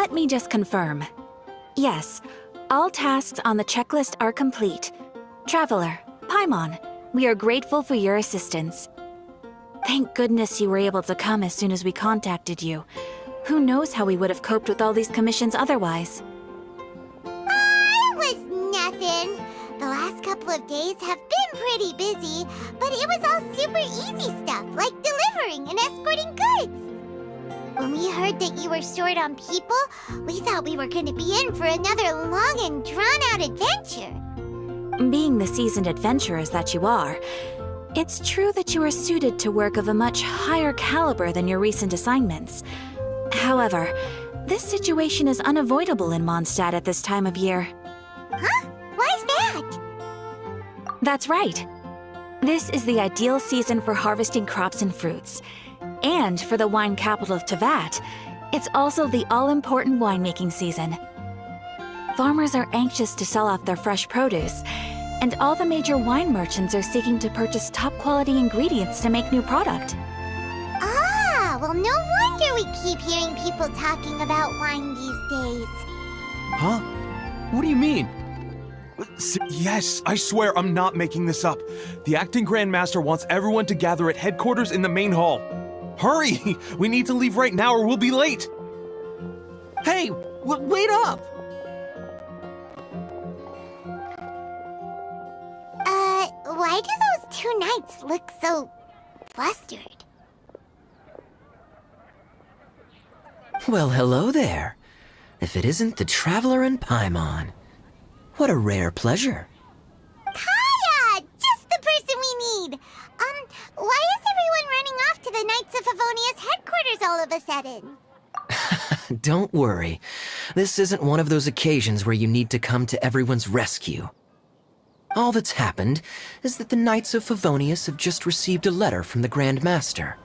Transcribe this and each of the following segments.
Let me just confirm. Yes, all tasks on the checklist are complete. Traveler, Paimon, we are grateful for your assistance. Thank goodness you were able to come as soon as we contacted you. Who knows how we would have coped with all these commissions otherwise? It was nothing. The last couple of days have been pretty busy, but it was all super easy stuff, like delivering and escorting goods. When we heard that you were short on people, we thought we were going to be in for another long and drawn-out adventure. Being the seasoned adventurers that you are, it's true that you are suited to work of a much higher caliber than your recent assignments. However, this situation is unavoidable in Mondstadt at this time of year. Huh? Why's that? That's right. This is the ideal season for harvesting crops and fruits. And for the wine capital of Teyvat, it's also the all-important winemaking season. Farmers are anxious to sell off their fresh produce, and all the major wine merchants are seeking to purchase top-quality ingredients to make new product. Ah, well, no wonder we keep hearing people talking about wine these days. Huh? What do you mean? Yes, I swear I'm not making this up. The acting Grandmaster wants everyone to gather at headquarters in the main hall. Hurry! We need to leave right now or we'll be late! Hey, wait up! Why do those two knights look so flustered? Well, hello there. If it isn't the Traveler and Paimon. What a rare pleasure. Kaya! Just the person we need! Why is everyone running off to the Knights of Favonia's headquarters all of a sudden? Don't worry. This isn't one of those occasions where you need to come to everyone's rescue. All that's happened is that the Knights of Favonius have just received a letter from the Grand Master.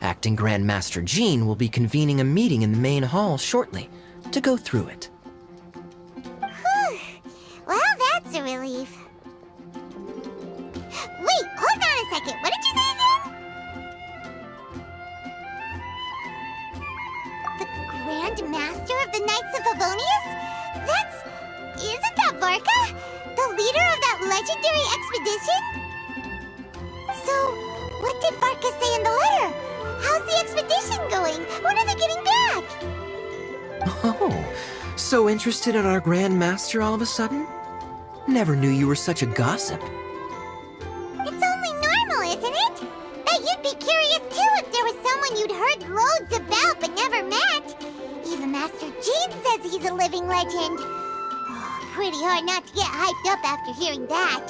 Acting Grand Master Jean will be convening a meeting in the main hall shortly to go through it. Whew. Well, that's a relief. Wait, hold on a second. What did you say then? The Grand Master of the Knights of Favonius? Isn't that Varca? The leader of that legendary expedition? So, what did Varca say in the letter? How's the expedition going? When are they getting back? Oh, so interested in our Grand Master all of a sudden? Never knew you were such a gossip. It's only normal, isn't it? Bet you'd be curious too if there was someone you'd heard loads about but never met. Even Master Jean says he's a living legend. Pretty hard not to get hyped up after hearing that.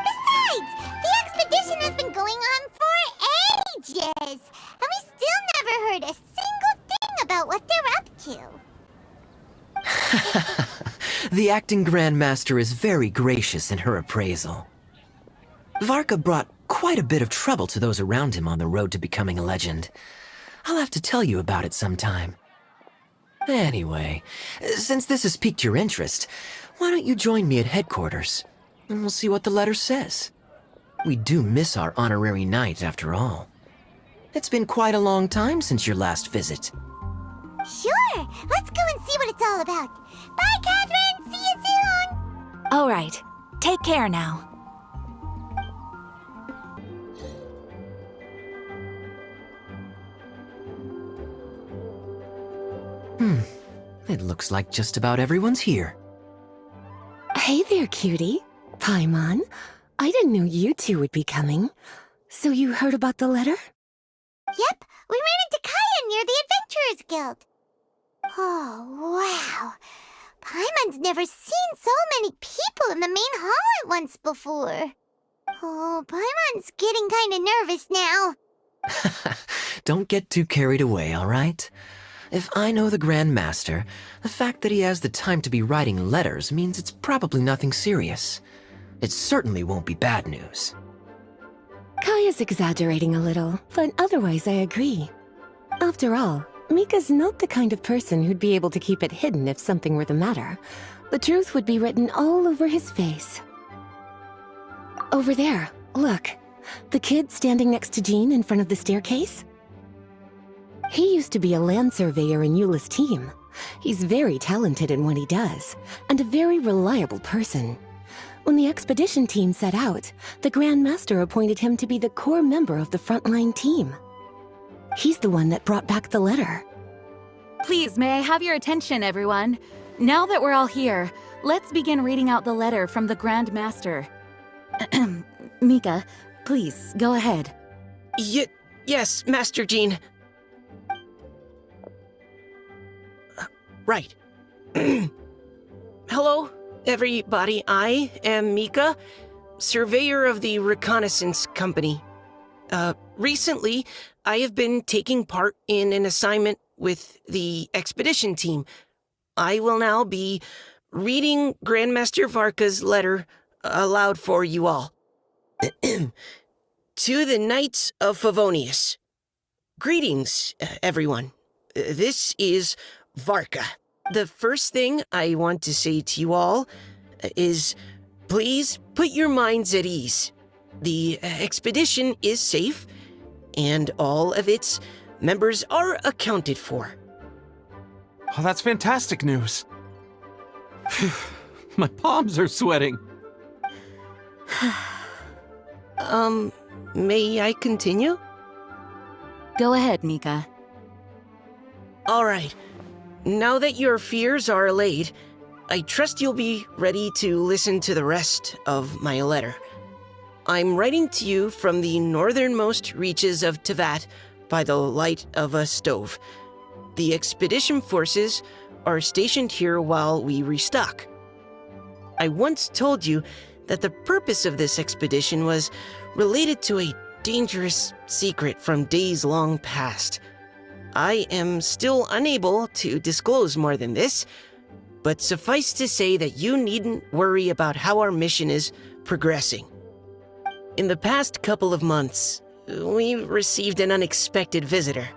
Besides, the expedition has been going on for ages, and we still never heard a single thing about what they're up to. The acting Grand Master is very gracious in her appraisal. Varca brought quite a bit of trouble to those around him on the road to becoming a legend. I'll have to tell you about it sometime. Anyway, since this has piqued your interest, why don't you join me at headquarters, and we'll see what the letter says. We do miss our honorary knight, after all. It's been quite a long time since your last visit. Sure, let's go and see what it's all about. Bye, Catherine! See you soon! All right, take care now. It looks like just about everyone's here. Hey there, cutie. Paimon, I didn't know you two would be coming. So you heard about the letter? Yep, we ran into Kaya near the Adventurers Guild. Oh, wow. Paimon's never seen so many people in the main hall at once before. Oh, Paimon's getting kind of nervous now. Don't get too carried away, all right? If I know the Grand Master, the fact that he has the time to be writing letters means it's probably nothing serious. It certainly won't be bad news. Kaya's exaggerating a little, but otherwise I agree. After all, Mika's not the kind of person who'd be able to keep it hidden if something were the matter. The truth would be written all over his face. Over there, look. The kid standing next to Jean in front of the staircase? He used to be a land surveyor in Eula's team. He's very talented in what he does, and a very reliable person. When the expedition team set out, the Grand Master appointed him to be the core member of the frontline team. He's the one that brought back the letter. Please, may I have your attention, everyone? Now that we're all here, let's begin reading out the letter from the Grand Master. Mika, please, go ahead. Yes, Master Jean. Right. Hello, everybody. I am Mika, surveyor of the Reconnaissance Company. Recently, I have been taking part in an assignment with the expedition team. I will now be reading Grandmaster Varca's letter aloud for you all. To the Knights of Favonius. Greetings, everyone. This is Varca. The first thing I want to say to you all is, please put your minds at ease. The expedition is safe, and all of its members are accounted for. Oh, that's fantastic news. My palms are sweating. May I continue? Go ahead, Mika. All right. Now that your fears are allayed, I trust you'll be ready to listen to the rest of my letter. I'm writing to you from the northernmost reaches of Teyvat by the light of a stove. The expedition forces are stationed here while we restock. I once told you that the purpose of this expedition was related to a dangerous secret from days long past. I am still unable to disclose more than this, but suffice to say that you needn't worry about how our mission is progressing. In the past couple of months, we received an unexpected visitor.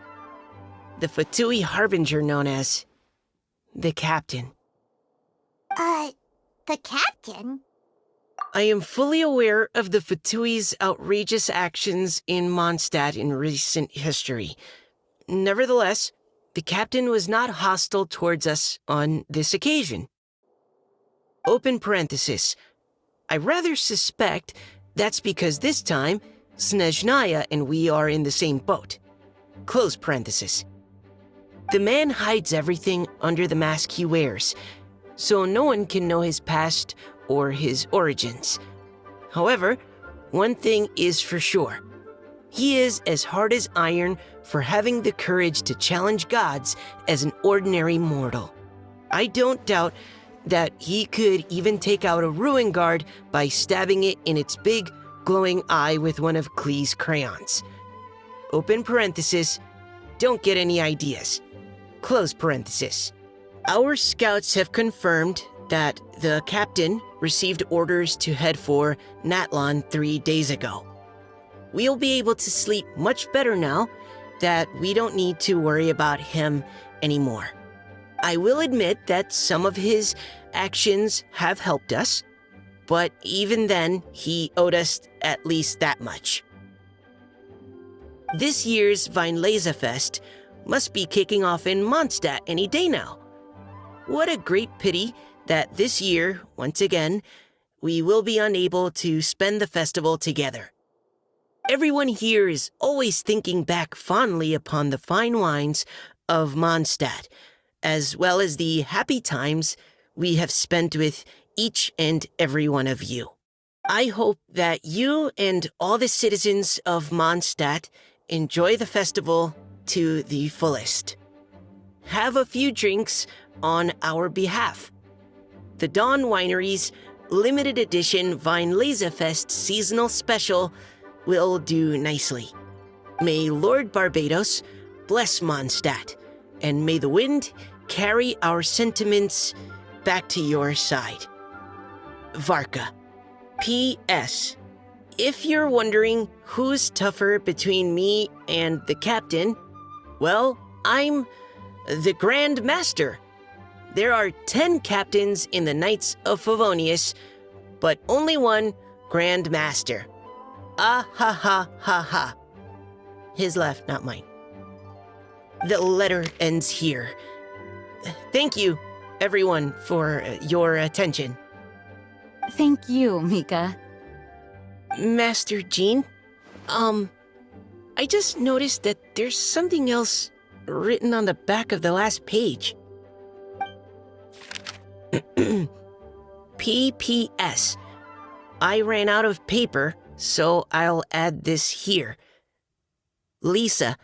The Fatui Harbinger known as the Captain. The captain? I am fully aware of the Fatui's outrageous actions in Mondstadt in recent history. Nevertheless, the captain was not hostile towards us on this occasion. Open parenthesis. I rather suspect that's because this time, Snezhnaya and we are in the same boat. Close parenthesis. The man hides everything under the mask he wears, so no one can know his past or his origins. However, one thing is for sure. He is as hard as iron for having the courage to challenge gods as an ordinary mortal. I don't doubt that he could even take out a ruin guard by stabbing it in its big, glowing eye with one of Klee's crayons. Open parenthesis, don't get any ideas. Close parenthesis. Our scouts have confirmed that the captain received orders to head for Natlan 3 days ago. We'll be able to sleep much better now that we don't need to worry about him anymore. I will admit that some of his actions have helped us, but even then, he owed us at least that much. This year's Weinlesefest must be kicking off in Mondstadt any day now. What a great pity that this year, once again, we will be unable to spend the festival together. Everyone here is always thinking back fondly upon the fine wines of Mondstadt, as well as the happy times we have spent with each and every one of you. I hope that you and all the citizens of Mondstadt enjoy the festival to the fullest. Have a few drinks on our behalf. The Dawn Winery's limited edition Weinlesefest seasonal special will do nicely. May Lord Barbados bless Mondstadt, and may the wind carry our sentiments back to your side. Varca. P.S. If you're wondering who's tougher between me and the captain, well, I'm the Grand Master. There are 10 captains in the Knights of Favonius, but only one Grand Master. Ah ha ha ha ha. His laugh, not mine. The letter ends here. Thank you, everyone, for your attention. Thank you, Mika. Master Jean, I just noticed that there's something else written on the back of the last page. PPS. I ran out of paper, so I'll add this here. Lisa,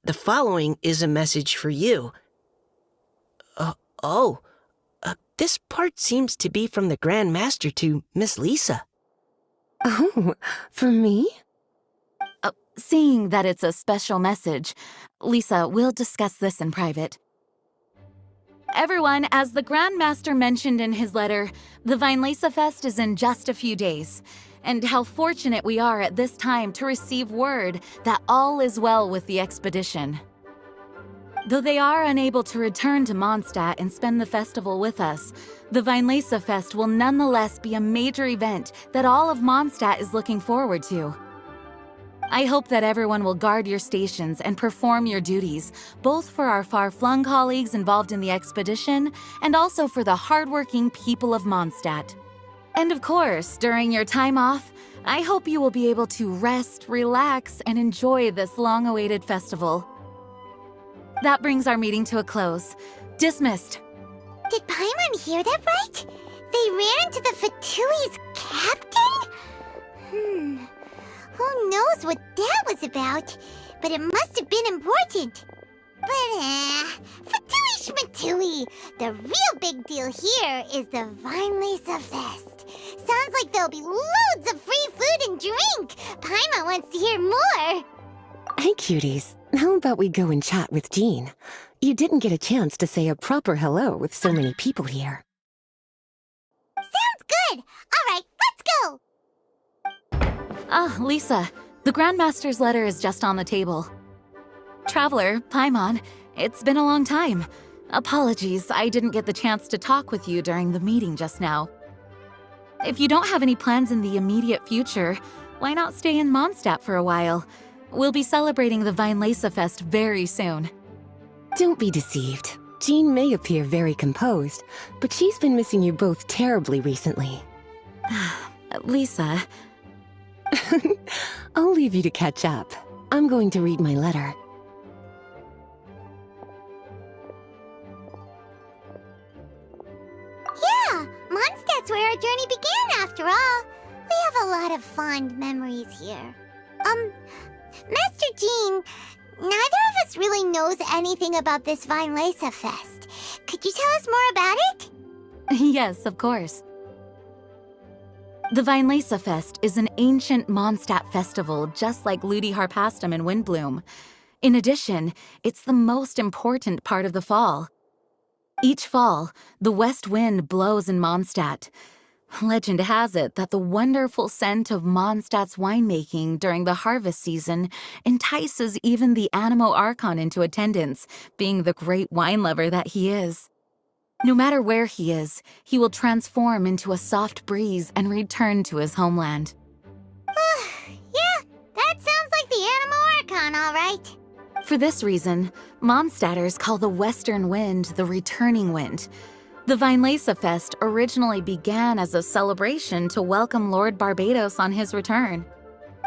the following is a message for you. This part seems to be from the Grand Master to Miss Lisa. Oh, for me? Seeing that it's a special message, Lisa, we'll discuss this in private. Everyone, as the Grand Master mentioned in his letter, the Weinlese Fest is in just a few days. And how fortunate we are at this time to receive word that all is well with the expedition. Though they are unable to return to Mondstadt and spend the festival with us, the Weinlese Fest will nonetheless be a major event that all of Mondstadt is looking forward to. I hope that everyone will guard your stations and perform your duties, both for our far-flung colleagues involved in the expedition and also for the hardworking people of Mondstadt. And of course, during your time off, I hope you will be able to rest, relax, and enjoy this long-awaited festival. That brings our meeting to a close. Dismissed. Did Paimon hear that right? They ran into the Fatui's captain? Who knows what that was about? But it must have been important. But Fatui Schmatui! The real big deal here is the Weinlese Fest. Sounds like there'll be loads of free food and drink. Paimon wants to hear more. Hey, cuties. How about we go and chat with Jean? You didn't get a chance to say a proper hello with so many people here. Sounds good. All right, let's go. Lisa, the Grandmaster's letter is just on the table. Traveler, Paimon, it's been a long time. Apologies, I didn't get the chance to talk with you during the meeting just now. If you don't have any plans in the immediate future, why not stay in Mondstadt for a while? We'll be celebrating the Weinlese Fest very soon. Don't be deceived. Jean may appear very composed, but she's been missing you both terribly recently. Lisa... I'll leave you to catch up. I'm going to read my letter. Yeah, Mondstadt's where our journey began after all. We have a lot of fond memories here. Master Jean, neither of us really knows anything about this Weinlese Fest. Could you tell us more about it? Yes, of course. The Weinlese Fest is an ancient Mondstadt festival just like Ludi Harpastum and Windbloom. In addition, it's the most important part of the fall. Each fall, the west wind blows in Mondstadt. Legend has it that the wonderful scent of Mondstadt's winemaking during the harvest season entices even the Animo Archon into attendance, being the great wine lover that he is. No matter where he is, he will transform into a soft breeze and return to his homeland. Yeah, that sounds like the Animo Archon, all right. For this reason, Mondstadters call the western wind the returning wind. The Weinlese Fest originally began as a celebration to welcome Lord Barbados on his return.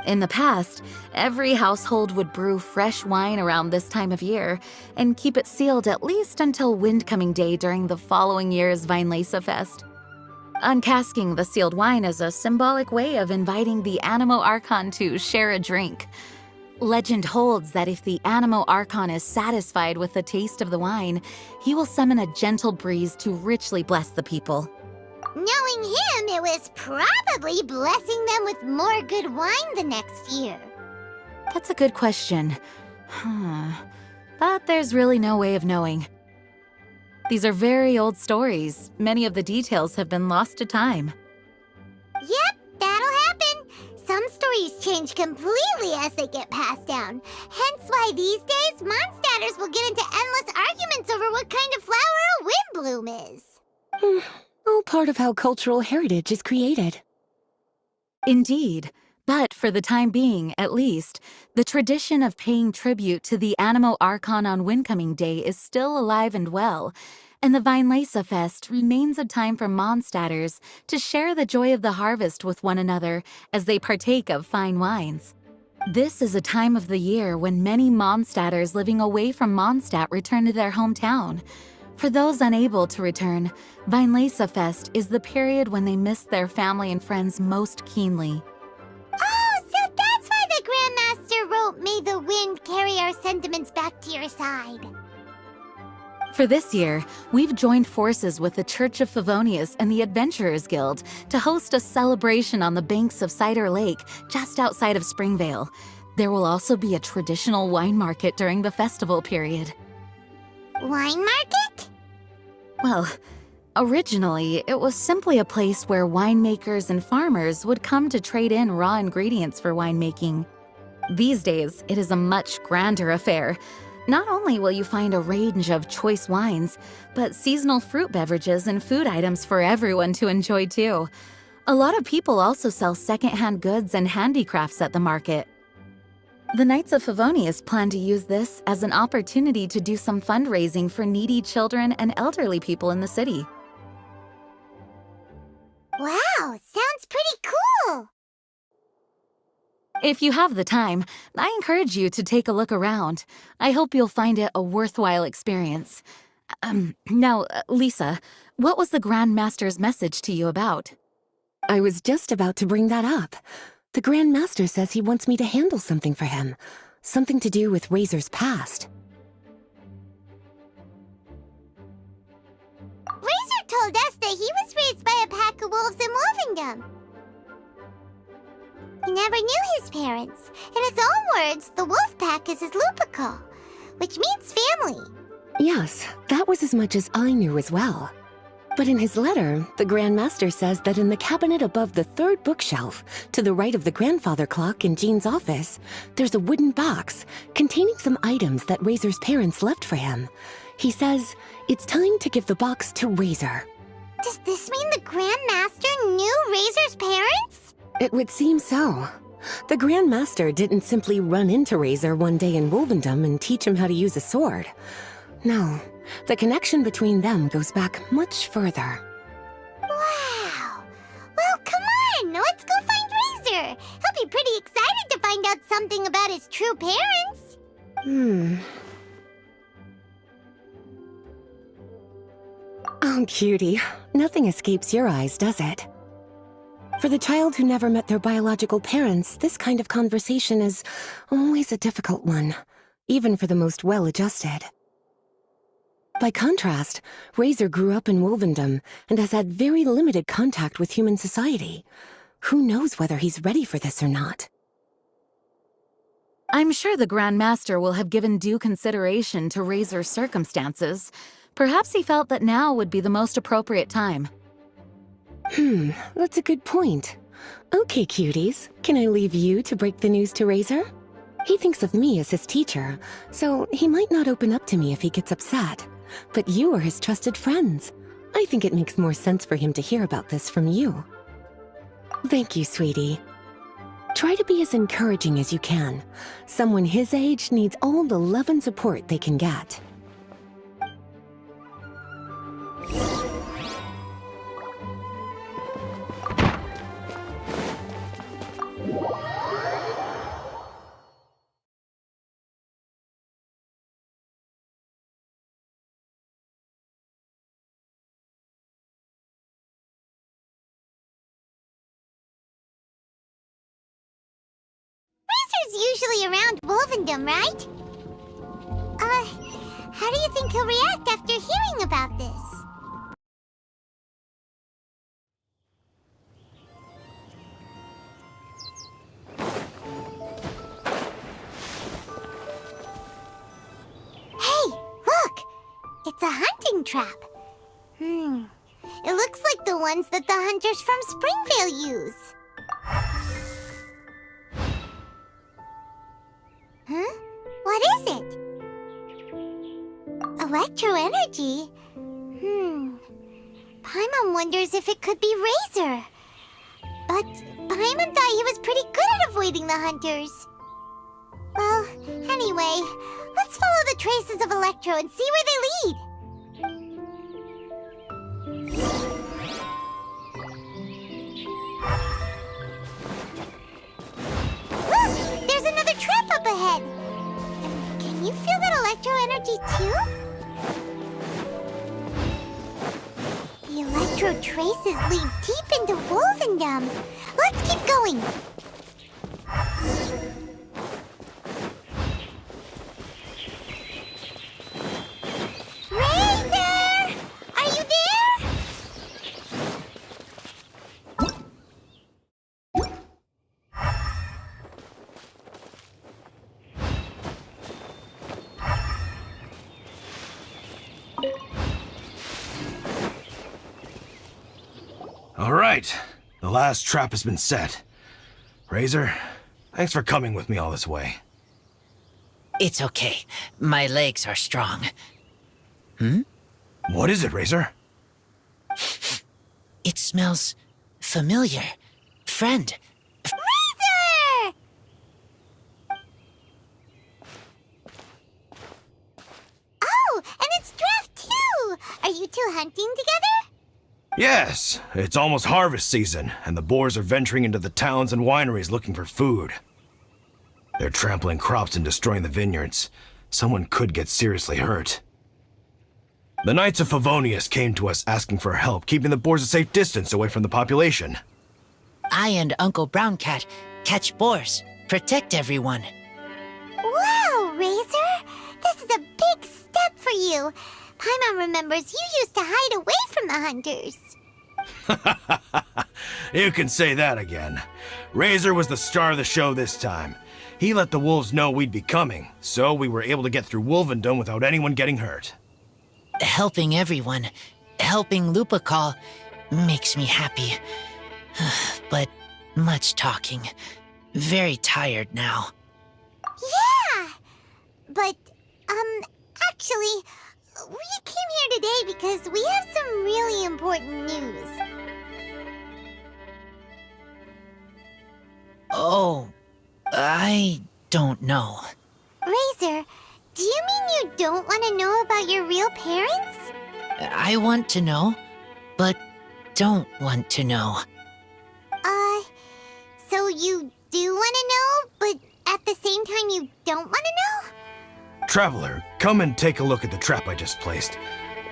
In the past, every household would brew fresh wine around this time of year and keep it sealed at least until Windcoming Day during the following year's Weinlese Fest. Uncasking the sealed wine is a symbolic way of inviting the Animo Archon to share a drink. Legend holds that if the Animo Archon is satisfied with the taste of the wine, he will summon a gentle breeze to richly bless the people. Knowing him, it was probably blessing them with more good wine the next year. That's a good question. But there's really no way of knowing. These are very old stories. Many of the details have been lost to time. Yep, that'll happen. Some stories change completely as they get passed down. Hence why these days, Mondstadters will get into endless arguments over what kind of flower a windbloom is. All part of how cultural heritage is created. Indeed, But for the time being, at least, the tradition of paying tribute to the Animo Archon on Windcoming Day is still alive and well, and the Weinlese Fest remains a time for Mondstadters to share the joy of the harvest with one another as they partake of fine wines. This is a time of the year when many Mondstadters living away from Mondstadt return to their hometown. For those unable to return, Weinlese Fest is the period when they miss their family and friends most keenly. Oh, so that's why the Grandmaster wrote, "May the wind carry our sentiments back to your side." For this year, we've joined forces with the Church of Favonius and the Adventurers Guild to host a celebration on the banks of Cider Lake, just outside of Springvale. There will also be a traditional wine market during the festival period. Wine market? Well, originally, it was simply a place where winemakers and farmers would come to trade in raw ingredients for winemaking. These days, it is a much grander affair. Not only will you find a range of choice wines, but seasonal fruit beverages and food items for everyone to enjoy too. A lot of people also sell secondhand goods and handicrafts at the market. The Knights of Favonius plan to use this as an opportunity to do some fundraising for needy children and elderly people in the city. Wow, sounds pretty cool! If you have the time, I encourage you to take a look around. I hope you'll find it a worthwhile experience. Now, Lisa, what was the Grand Master's message to you about? I was just about to bring that up. The Grand Master says he wants me to handle something for him. Something to do with Razor's past. Razor told us that he was raised by a pack of wolves in Wolvendom. He never knew his parents. In his own words, the wolf pack is his lupical, which means family. Yes, that was as much as I knew as well. But in his letter, the Grand Master says that in the cabinet above the third bookshelf, to the right of the grandfather clock in Jean's office, there's a wooden box containing some items that Razor's parents left for him. He says it's time to give the box to Razor. Does this mean the Grand Master knew Razor's parents? It would seem so. The Grand Master didn't simply run into Razor one day in Wolvendom and teach him how to use a sword. No, the connection between them goes back much further. Wow! Well, come on! Let's go find Razor! He'll be pretty excited to find out something about his true parents! Oh, cutie. Nothing escapes your eyes, does it? For the child who never met their biological parents, this kind of conversation is always a difficult one, even for the most well-adjusted. By contrast, Razor grew up in Wolvendom and has had very limited contact with human society. Who knows whether he's ready for this or not? I'm sure the Grand Master will have given due consideration to Razor's circumstances. Perhaps he felt that now would be the most appropriate time. That's a good point. Okay, cuties, can I leave you to break the news to Razor? He thinks of me as his teacher, so he might not open up to me if he gets upset. But you are his trusted friends. I think it makes more sense for him to hear about this from you. Thank you, sweetie. Try to be as encouraging as you can. Someone his age needs all the love and support they can get. Usually around Wolvendom, right? How do you think he'll react after hearing about this? Hey, look! It's a hunting trap. It looks like the ones that the hunters from Springvale use. Huh? What is it? Electro-energy? Paimon wonders if it could be Razor. But Paimon thought he was pretty good at avoiding the hunters. Well, anyway, let's follow the traces of Electro and see where they lead. Look! There's another trap up ahead! And can you feel that Electro energy too? The Electro traces lead deep into Wolvendom. Let's keep going. Razor! Are you there? All right, the last trap has been set. Razor, thanks for coming with me all this way. It's okay. My legs are strong. What is it, Razor? It smells familiar. Friend. Razor! Oh, and it's Draft too! Are you two hunting together? Yes, it's almost harvest season, and the boars are venturing into the towns and wineries looking for food. They're trampling crops and destroying the vineyards. Someone could get seriously hurt. The Knights of Favonius came to us asking for help, keeping the boars a safe distance away from the population. I and Uncle Brown Cat catch boars, protect everyone. Wow, Razor! This is a big step for you. Paimon remembers you used to hide away from the hunters. You can say that again. Razor was the star of the show this time. He let the wolves know we'd be coming, so we were able to get through Wolvendom without anyone getting hurt. Helping everyone, helping Lupical makes me happy. But much talking. Very tired now. Yeah! But, actually, we came here today because we have some really important news. Oh, I don't know. Razor, do you mean you don't want to know about your real parents? I want to know, but don't want to know. So you do want to know, but at the same time you don't want to know? Traveler, come and take a look at the trap I just placed.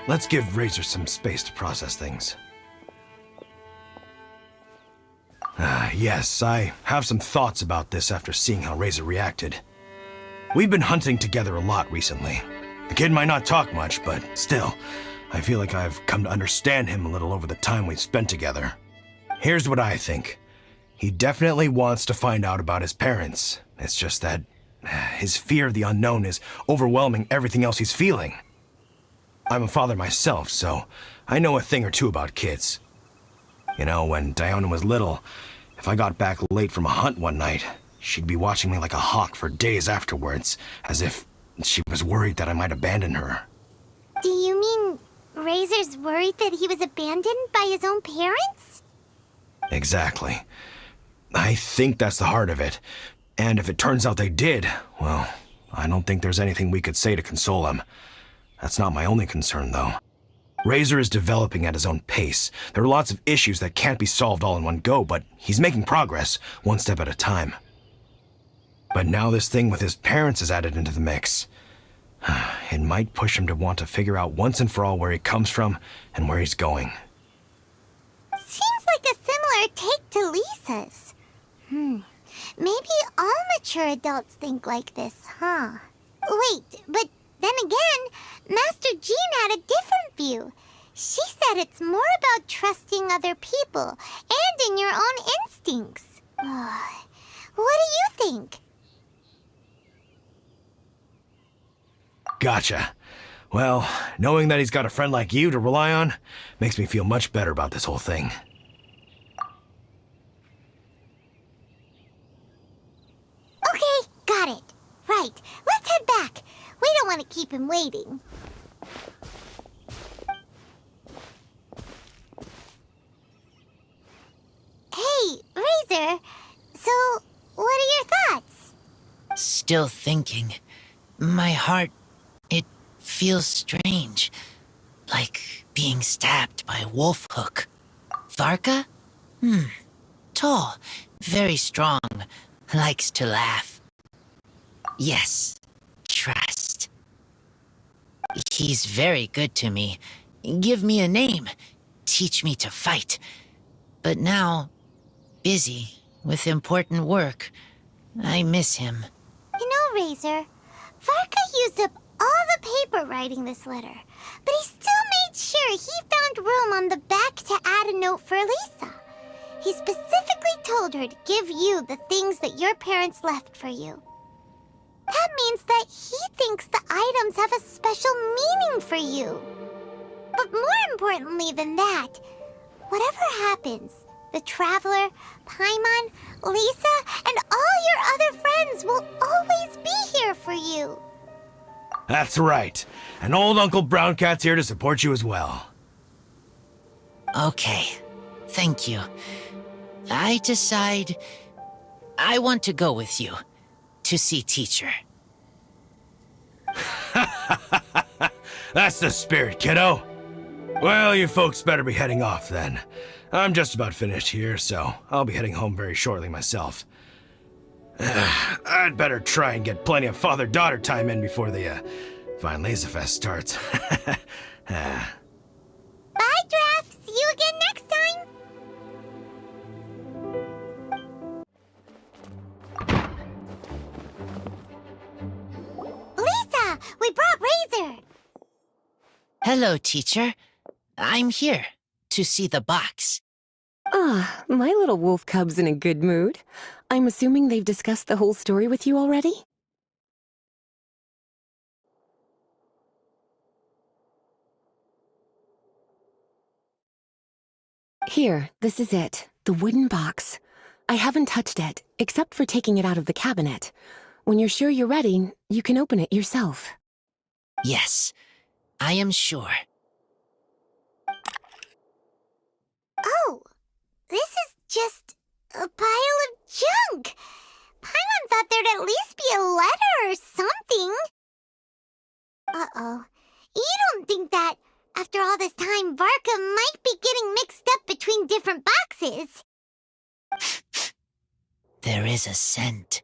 Let's give Razor some space to process things. Yes, I have some thoughts about this after seeing how Razor reacted. We've been hunting together a lot recently. The kid might not talk much, but still, I feel like I've come to understand him a little over the time we've spent together. Here's what I think. He definitely wants to find out about his parents. It's just that his fear of the unknown is overwhelming everything else he's feeling. I'm a father myself, so I know a thing or two about kids. You know, when Diona was little, if I got back late from a hunt one night, she'd be watching me like a hawk for days afterwards, as if she was worried that I might abandon her. Do you mean Razor's worried that he was abandoned by his own parents? Exactly. I think that's the heart of it. And if it turns out they did, well, I don't think there's anything we could say to console him. That's not my only concern, though. Razor is developing at his own pace. There are lots of issues that can't be solved all in one go, but he's making progress, one step at a time. But now this thing with his parents is added into the mix. It might push him to want to figure out once and for all where he comes from and where he's going. Seems like a similar take to Lisa's. Maybe all mature adults think like this, huh? Wait, but then again, Master Jean had a different view. She said it's more about trusting other people and in your own instincts. What do you think? Gotcha. Well, knowing that he's got a friend like you to rely on makes me feel much better about this whole thing. Okay, got it. Right, let's head back. We don't want to keep him waiting. Hey, Razor, Still thinking. My heart, it feels strange. Like being stabbed by a wolf hook. Varca? Tall, very strong, likes to laugh. Yes, trust. He's very good to me. Give me a name, teach me to fight. But now, busy with important work, I miss him. You know, Razor, Varca used up all the paper writing this letter, but he still made sure he found room on the back to add a note for Lisa. He specifically told her to give you the things that your parents left for you. That means that he thinks the items have a special meaning for you. But more importantly than that, whatever happens, the Traveler, Paimon, Lisa, and all your other friends will always be here for you. That's right. And old Uncle Brown Cat's here to support you as well. Okay, thank you. I decide I want to go with you to see teacher. That's the spirit, kiddo. Well, you folks better be heading off then. I'm just about finished here, so I'll be heading home very shortly myself. I'd better try and get plenty of father-daughter time in before the Fine Laser Fest starts. Bye, Draft. See you again next time. Lisa, we brought Razor. Hello, teacher. I'm here to see the box. Ah, my little wolf cub's in a good mood. I'm assuming they've discussed the whole story with you already? Here, this is it. The wooden box. I haven't touched it, except for taking it out of the cabinet. When you're sure you're ready, you can open it yourself. Yes, I am sure. Oh, this is just a pile of junk. Paimon thought there'd at least be a letter or something. Uh-oh. You don't think that, after all this time, Varca might be getting mixed up between different boxes? There is a scent.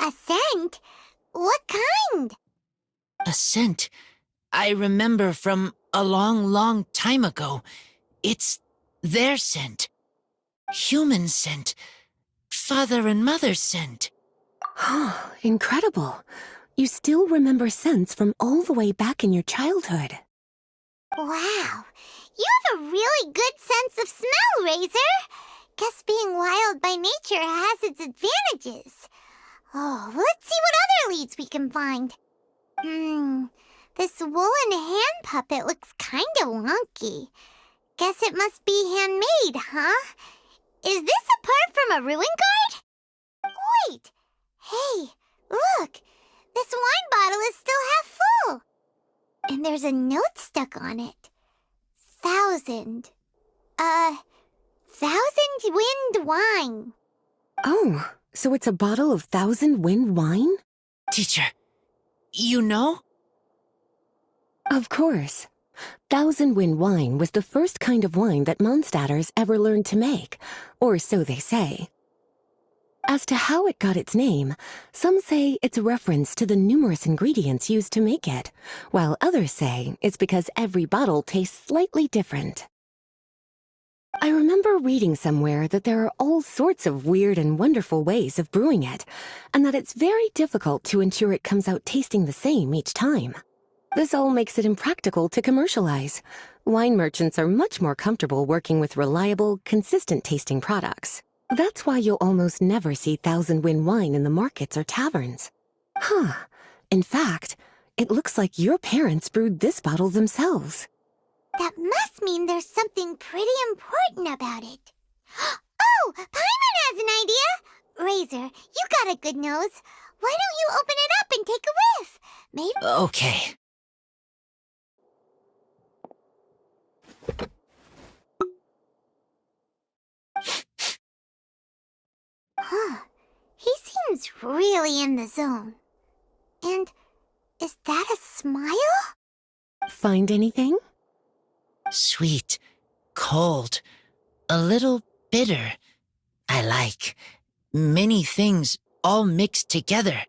A scent? What kind? A scent I remember from a long, long time ago. It's their scent. Human scent. Father and mother's scent. Oh, incredible. You still remember scents from all the way back in your childhood. Wow. You have a really good sense of smell, Razor. Guess being wild by nature has its advantages. Oh, let's see what other leads we can find. This woolen hand puppet looks kinda wonky. Guess it must be handmade, huh? Is this a part from a ruin guard? Wait! Hey, look! This wine bottle is still half full! And there's a note stuck on it. 1,000 wind wine. Oh, so it's a bottle of 1,000 wind wine? Teacher, you know? Of course. 1,000 wind wine was the first kind of wine that Mondstadters ever learned to make, or so they say. As to how it got its name, some say it's a reference to the numerous ingredients used to make it, while others say it's because every bottle tastes slightly different. I remember reading somewhere that there are all sorts of weird and wonderful ways of brewing it, and that it's very difficult to ensure it comes out tasting the same each time. This all makes it impractical to commercialize. Wine merchants are much more comfortable working with reliable, consistent-tasting products. That's why you'll almost never see 1,000 wind wine in the markets or taverns. Huh. In fact, it looks like your parents brewed this bottle themselves. That must mean there's something pretty important about it. Oh, Paimon has an idea! Razor, you got a good nose. Why don't you open it up and take a whiff? Maybe... Okay. Huh. He seems really in the zone. And is that a smile? Find anything? Sweet, cold, a little bitter. I like many things all mixed together.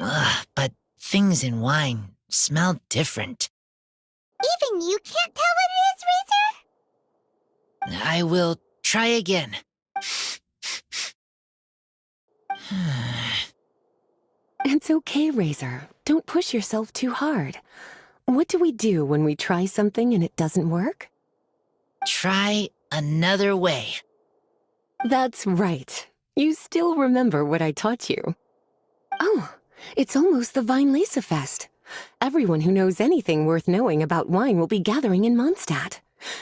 Ugh, but things in wine smell different. Even you can't tell what it is, Razor? I will try again. It's okay, Razor. Don't push yourself too hard. What do we do when we try something and it doesn't work? Try another way. That's right. You still remember what I taught you. Oh, it's almost the Weinlese Fest. Everyone who knows anything worth knowing about wine will be gathering in Mondstadt.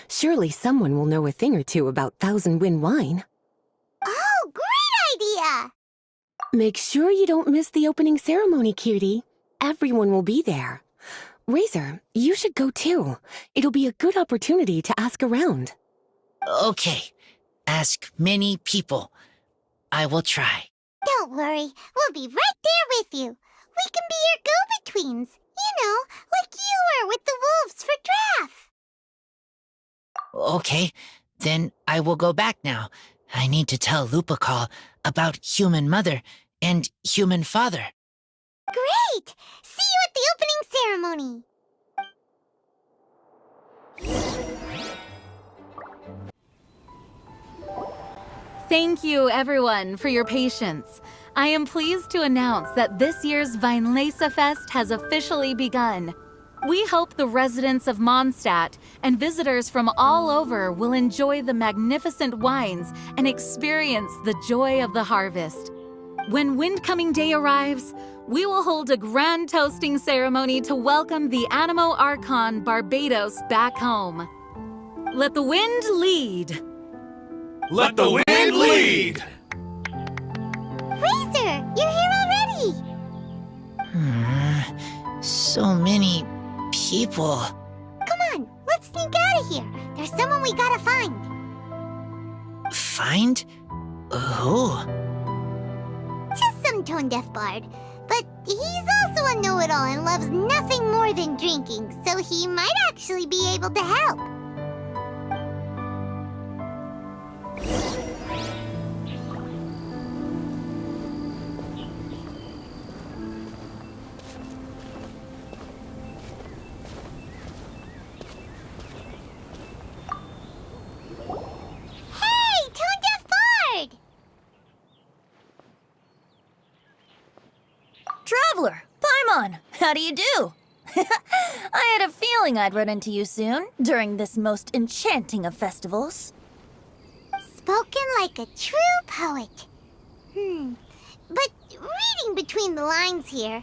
Surely someone will know a thing or two about Thousand Wind wine. Oh, great idea! Make sure you don't miss the opening ceremony, cutie. Everyone will be there. Razor, you should go too. It'll be a good opportunity to ask around. Okay, ask many people. I will try. Don't worry, we'll be right there with you. We can be your go-betweens. You know, like you were with the wolves for Draft. Okay, then I will go back now. I need to tell Lupacol about Human Mother and Human Father. Great! See you at the opening ceremony. Thank you, everyone, for your patience. I am pleased to announce that this year's Weinlese Fest has officially begun. We hope the residents of Mondstadt and visitors from all over will enjoy the magnificent wines and experience the joy of the harvest. When Windcoming Day arrives, we will hold a grand toasting ceremony to welcome the Animo Archon Barbados back home. Let the wind lead. Let the wind lead! Razor, you're here already. So many people. Come on, let's sneak out of here. There's someone we gotta find. Find? Who? Just some tone-deaf bard. But he's also a know-it-all and loves nothing more than drinking, so he might actually be able to help. Hey, tone-deaf bard! Traveler, Paimon, how do you do? I had a feeling I'd run into you soon, during this most enchanting of festivals. Spoken like a true poet. But reading between the lines here,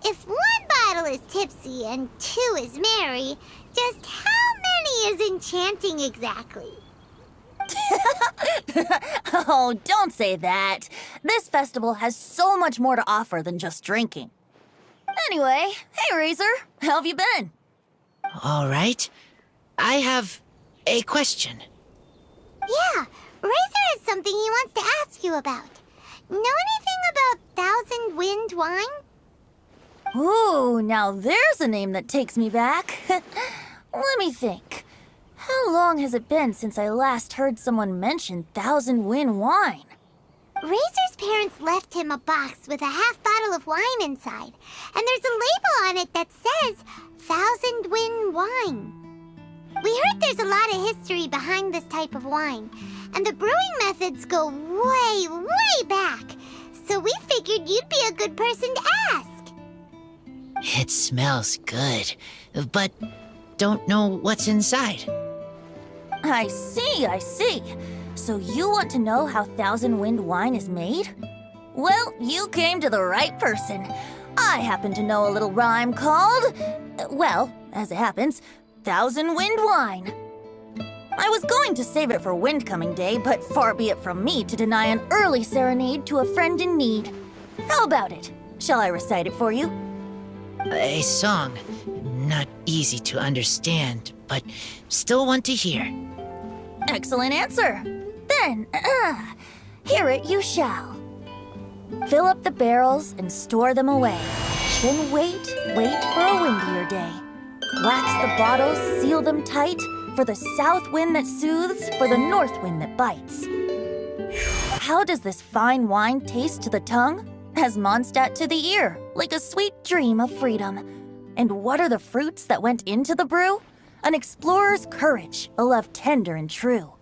if one bottle is tipsy and two is merry, just how many is enchanting exactly? Oh, don't say that. This festival has so much more to offer than just drinking. Anyway, hey Razor, how have you been? All right. I have a question. Yeah, Razor has something he wants to ask you about. Know anything about Thousand Wind wine? Ooh, now there's a name that takes me back. Let me think. How long has it been since I last heard someone mention Thousand Wind wine? Razor's parents left him a box with a half bottle of wine inside, and there's a label on it that says Thousand Wind wine. We heard there's a lot of history behind this type of wine, and the brewing methods go way, way back, so we figured you'd be a good person to ask. It smells good, but don't know what's inside. I see, I see. So you want to know how Thousand Wind wine is made? Well, you came to the right person. I happen to know a little rhyme called, well, as it happens, Thousand Wind wine. I was going to save it for Windcoming Day, but far be it from me to deny an early serenade to a friend in need. How about it? Shall I recite it for you? A song. Not easy to understand, but still want to hear. Excellent answer. Then, hear it you shall. Fill up the barrels and store them away. Then wait for a windier day. Wax the bottles, seal them tight, for the south wind that soothes, for the north wind that bites. How does this fine wine taste to the tongue? As Mondstadt to the ear, like a sweet dream of freedom. And what are the fruits that went into the brew? An explorer's courage, a love tender and true.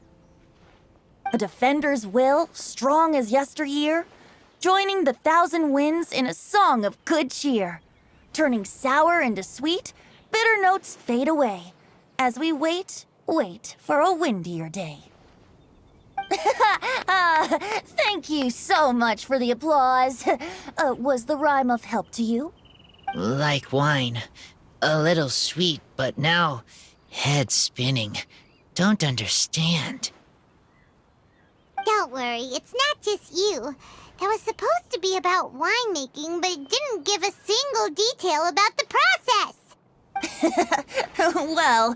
A defender's will, strong as yesteryear, joining the thousand winds in a song of good cheer. Turning sour into sweet, bitter notes fade away, as we wait for a windier day. Thank you so much for the applause. Was the rhyme of help to you? Like wine. A little sweet, but now head spinning. Don't understand. Don't worry, it's not just you. That was supposed to be about winemaking, but it didn't give a single detail about the process. Well,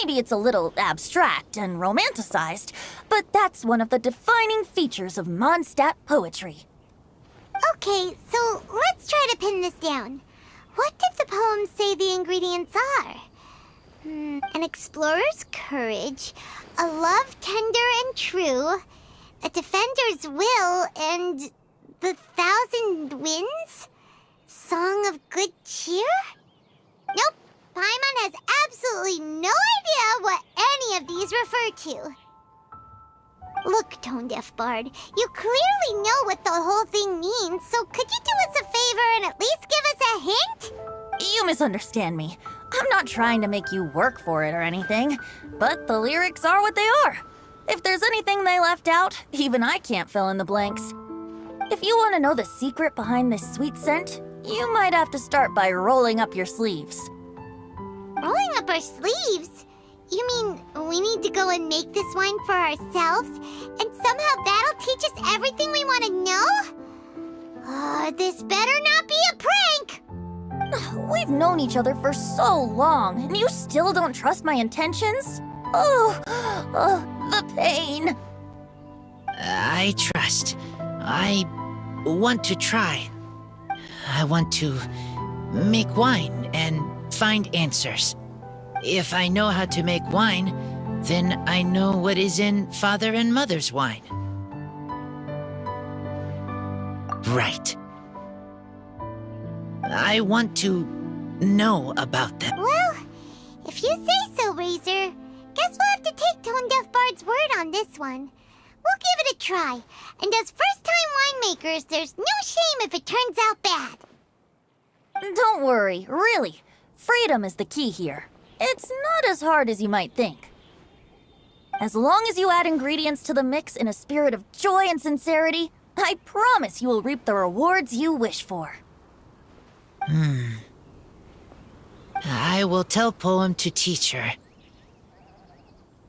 maybe it's a little abstract and romanticized, but that's one of the defining features of Mondstadt poetry. Okay, so let's try to pin this down. What did the poem say the ingredients are? An explorer's courage, a love tender and true, a defender's will, and the thousand winds? Song of good cheer? Nope, Paimon has absolutely no idea what any of these refer to. Look, Tone-Deaf Bard, you clearly know what the whole thing means, so could you do us a favor and at least give us a hint? You misunderstand me. I'm not trying to make you work for it or anything, but the lyrics are what they are. If there's anything they left out, even I can't fill in the blanks. If you want to know the secret behind this sweet scent, you might have to start by rolling up your sleeves. Rolling up our sleeves? You mean we need to go and make this wine for ourselves, and somehow that'll teach us everything we want to know? This better not be a prank! We've known each other for so long, and you still don't trust my intentions? The pain. I trust. I want to try. I want to make wine and find answers. If I know how to make wine, then I know what is in Father and Mother's wine. Right. I want to know about them. Well, if you say so, Razor, guess we'll have to take Tone-Deaf Bard's word on this one. We'll give it a try, and as first-time winemakers, there's no shame if it turns out bad. Don't worry, really. Freedom is the key here. It's not as hard as you might think. As long as you add ingredients to the mix in a spirit of joy and sincerity, I promise you will reap the rewards you wish for. I will tell Poem to teacher.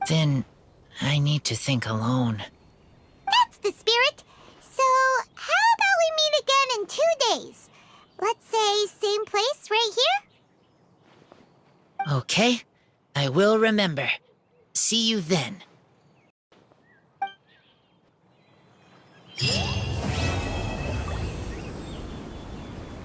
Then I need to think alone. That's the spirit. So, how about we meet again in 2 days? Let's say same place right here? Okay, I will remember. See you then.